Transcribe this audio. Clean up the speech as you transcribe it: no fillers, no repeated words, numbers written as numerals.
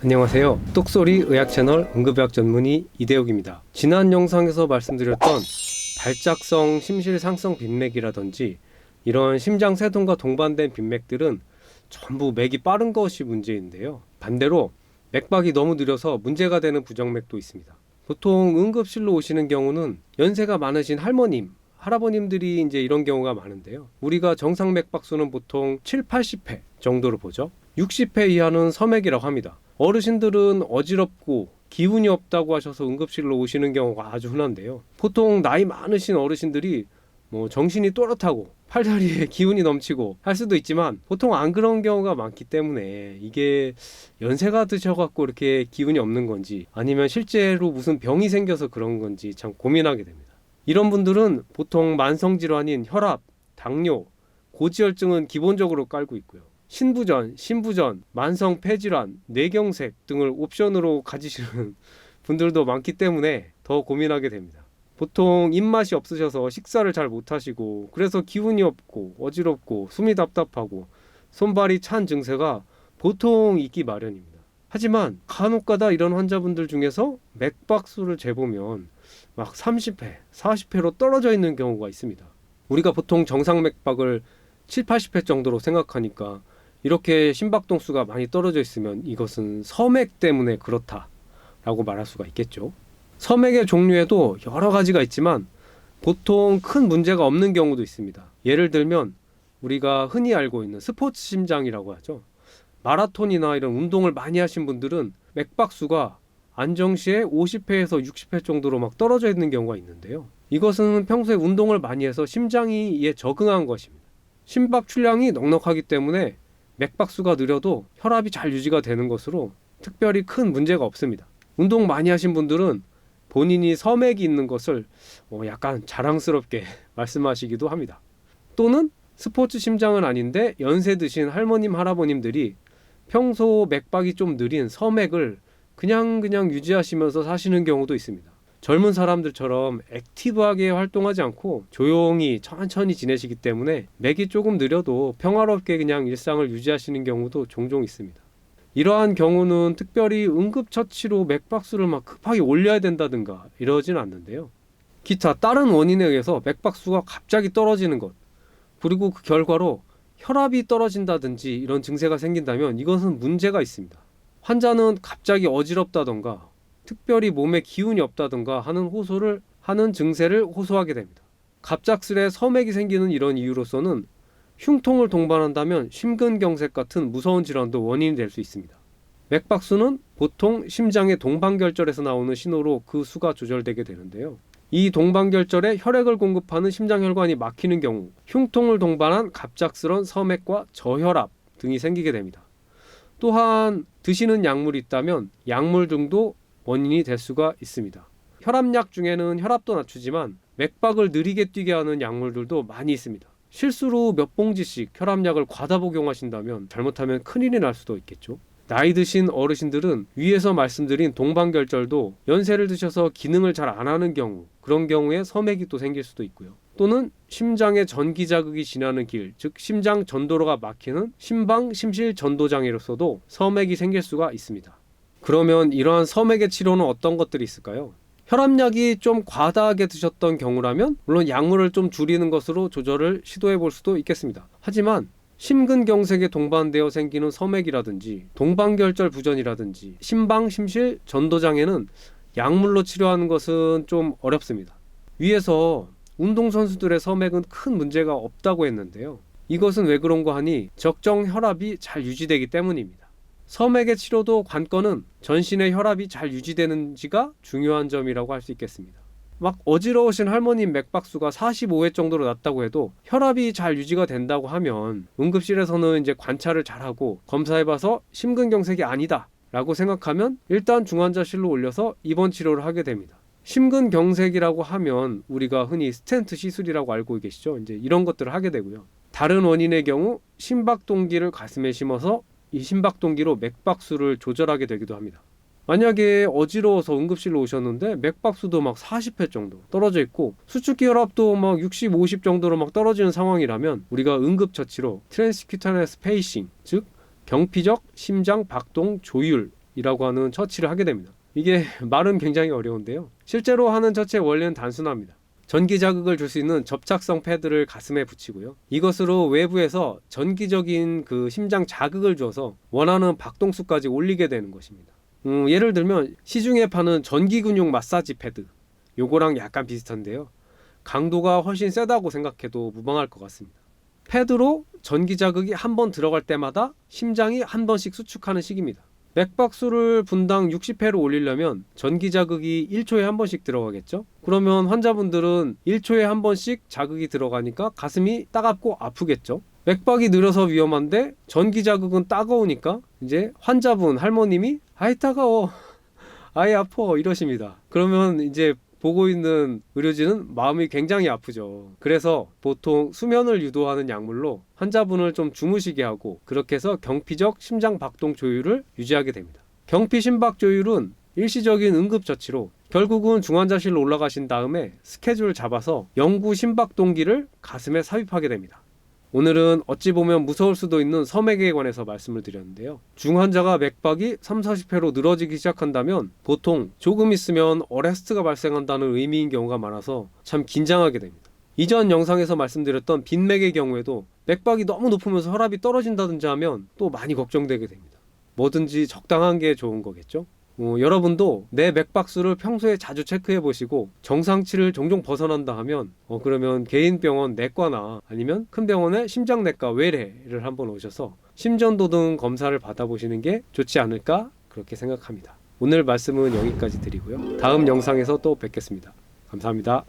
안녕하세요. 똑소리 의학 채널 응급의학 전문의 이대욱입니다. 지난 영상에서 말씀드렸던 발작성 심실상성 빈맥이라든지 이런 심장 세동과 동반된 빈맥들은 전부 맥이 빠른 것이 문제인데요. 반대로 맥박이 너무 느려서 문제가 되는 부정맥도 있습니다. 보통 응급실로 오시는 경우는 연세가 많으신 할머님, 할아버님들이 이제 이런 경우가 많은데요. 우리가 정상 맥박수는 보통 7, 80회 정도로 보죠. 60회 이하는 서맥이라고 합니다. 어르신들은 어지럽고 기운이 없다고 하셔서 응급실로 오시는 경우가 아주 흔한데요. 보통 나이 많으신 어르신들이 정신이 또렷하고 팔다리에 기운이 넘치고 할 수도 있지만 보통 안 그런 경우가 많기 때문에 이게 연세가 드셔갖고 이렇게 기운이 없는 건지 아니면 실제로 무슨 병이 생겨서 그런 건지 참 고민하게 됩니다. 이런 분들은 보통 만성질환인 혈압, 당뇨, 고지혈증은 기본적으로 깔고 있고요. 신부전, 심부전, 만성 폐질환, 뇌경색 등을 옵션으로 가지시는 분들도 많기 때문에 더 고민하게 됩니다. 보통 입맛이 없으셔서 식사를 잘 못하시고 그래서 기운이 없고 어지럽고 숨이 답답하고 손발이 찬 증세가 보통 있기 마련입니다. 하지만 간혹가다 이런 환자분들 중에서 맥박수를 재보면 막 30회, 40회로 떨어져 있는 경우가 있습니다. 우리가 보통 정상 맥박을 7, 80회 정도로 생각하니까 이렇게 심박동수가 많이 떨어져 있으면 이것은 서맥 때문에 그렇다라고 말할 수가 있겠죠. 서맥의 종류에도 여러 가지가 있지만 보통 큰 문제가 없는 경우도 있습니다. 예를 들면 우리가 흔히 알고 있는 스포츠 심장이라고 하죠. 마라톤이나 이런 운동을 많이 하신 분들은 맥박수가 안정시에 50회에서 60회 정도로 막 떨어져 있는 경우가 있는데요. 이것은 평소에 운동을 많이 해서 심장이 이에 적응한 것입니다. 심박 출량이 넉넉하기 때문에 맥박수가 느려도 혈압이 잘 유지가 되는 것으로 특별히 큰 문제가 없습니다. 운동 많이 하신 분들은 본인이 서맥이 있는 것을 약간 자랑스럽게 말씀하시기도 합니다. 또는 스포츠 심장은 아닌데 연세 드신 할머님, 할아버님들이 평소 맥박이 좀 느린 서맥을 그냥 유지하시면서 사시는 경우도 있습니다. 젊은 사람들처럼 액티브하게 활동하지 않고 조용히 천천히 지내시기 때문에 맥이 조금 느려도 평화롭게 그냥 일상을 유지하시는 경우도 종종 있습니다. 이러한 경우는 특별히 응급처치로 맥박수를 막 급하게 올려야 된다든가 이러진 않는데요. 기타 다른 원인에 의해서 맥박수가 갑자기 떨어지는 것, 그리고 그 결과로 혈압이 떨어진다든지 이런 증세가 생긴다면 이것은 문제가 있습니다. 환자는 갑자기 어지럽다던가 특별히 몸에 기운이 없다던가 하는 증세를 호소하게 됩니다. 갑작스레 서맥이 생기는 이런 이유로서는 흉통을 동반한다면 심근경색 같은 무서운 질환도 원인이 될 수 있습니다. 맥박수는 보통 심장의 동반결절에서 나오는 신호로 그 수가 조절되게 되는데요. 이 동반결절에 혈액을 공급하는 심장혈관이 막히는 경우 흉통을 동반한 갑작스런 서맥과 저혈압 등이 생기게 됩니다. 또한 드시는 약물이 있다면 약물 등도 원인이 될 수가 있습니다. 혈압약 중에는 혈압도 낮추지만 맥박을 느리게 뛰게 하는 약물들도 많이 있습니다. 실수로 몇 봉지씩 혈압약을 과다 복용하신다면 잘못하면 큰일이 날 수도 있겠죠. 나이 드신 어르신들은 위에서 말씀드린 동반결절도 연세를 드셔서 기능을 잘 안 하는 경우, 그런 경우에 서맥이 또 생길 수도 있고요. 또는 심장의 전기 자극이 지나는 길, 즉 심장 전도로가 막히는 심방 심실 전도 장애로서도 서맥이 생길 수가 있습니다. 그러면 이러한 서맥의 치료는 어떤 것들이 있을까요? 혈압약이 좀 과다하게 드셨던 경우라면 물론 약물을 좀 줄이는 것으로 조절을 시도해 볼 수도 있겠습니다. 하지만 심근경색에 동반되어 생기는 서맥이라든지 동반결절 부전이라든지 심방 심실 전도장애는 약물로 치료하는 것은 좀 어렵습니다. 위에서 운동선수들의 서맥은 큰 문제가 없다고 했는데요. 이것은 왜 그런가 하니 적정 혈압이 잘 유지되기 때문입니다. 서맥의 치료도 관건은 전신의 혈압이 잘 유지되는지가 중요한 점이라고 할 수 있겠습니다. 막 어지러우신 할머님 맥박수가 45회 정도로 낮다고 해도 혈압이 잘 유지가 된다고 하면 응급실에서는 이제 관찰을 잘하고 검사해봐서 심근경색이 아니다 라고 생각하면 일단 중환자실로 올려서 입원 치료를 하게 됩니다. 심근경색이라고 하면 우리가 흔히 스텐트 시술이라고 알고 계시죠. 이제 이런 것들을 하게 되고요. 다른 원인의 경우 심박동기를 가슴에 심어서 이 심박동기로 맥박수를 조절하게 되기도 합니다. 만약에 어지러워서 응급실로 오셨는데 맥박수도 막 40회 정도 떨어져 있고 수축기 혈압도 막 60, 50 정도로 막 떨어지는 상황이라면 우리가 응급처치로 트랜스큐타네스 페이싱, 즉 경피적 심장 박동 조율 이라고 하는 처치를 하게 됩니다. 이게 말은 굉장히 어려운데요. 실제로 하는 처치의 원리는 단순합니다. 전기 자극을 줄 수 있는 접착성 패드를 가슴에 붙이고요. 이것으로 외부에서 전기적인 그 심장 자극을 줘서 원하는 박동수까지 올리게 되는 것입니다. 예를 들면 시중에 파는 전기 근육 마사지 패드, 요거랑 약간 비슷한데요. 강도가 훨씬 세다고 생각해도 무방할 것 같습니다. 패드로 전기 자극이 한 번 들어갈 때마다 심장이 한 번씩 수축하는 식입니다. 맥박수를 분당 60회로 올리려면 전기 자극이 1초에 한 번씩 들어가겠죠? 그러면 환자분들은 1초에 한 번씩 자극이 들어가니까 가슴이 따갑고 아프겠죠? 맥박이 느려서 위험한데 전기 자극은 따가우니까 이제 환자분 할머님이 아이 따가워, 아이 아파 이러십니다. 그러면 이제 보고 있는 의료진은 마음이 굉장히 아프죠. 그래서 보통 수면을 유도하는 약물로 환자분을 좀 주무시게 하고 그렇게 해서 경피적 심장 박동 조율을 유지하게 됩니다. 경피 심박 조율은 일시적인 응급처치로 결국은 중환자실로 올라가신 다음에 스케줄 잡아서 영구 심박동기를 가슴에 삽입하게 됩니다. 오늘은 어찌 보면 무서울 수도 있는 섬액에 관해서 말씀을 드렸는데요. 중환자가 맥박이 30-40회로 늘어지기 시작한다면 보통 조금 있으면 어레스트가 발생한다는 의미인 경우가 많아서 참 긴장하게 됩니다. 이전 영상에서 말씀드렸던 빈맥의 경우에도 맥박이 너무 높으면서 혈압이 떨어진다든지 하면 또 많이 걱정되게 됩니다. 뭐든지 적당한 게 좋은 거겠죠? 여러분도 내 맥박수를 평소에 자주 체크해 보시고 정상치를 종종 벗어난다 하면 그러면 개인 병원 내과나 아니면 큰 병원의 심장내과 외래를 한번 오셔서 심전도 등 검사를 받아보시는 게 좋지 않을까 그렇게 생각합니다. 오늘 말씀은 여기까지 드리고요. 다음 영상에서 또 뵙겠습니다. 감사합니다.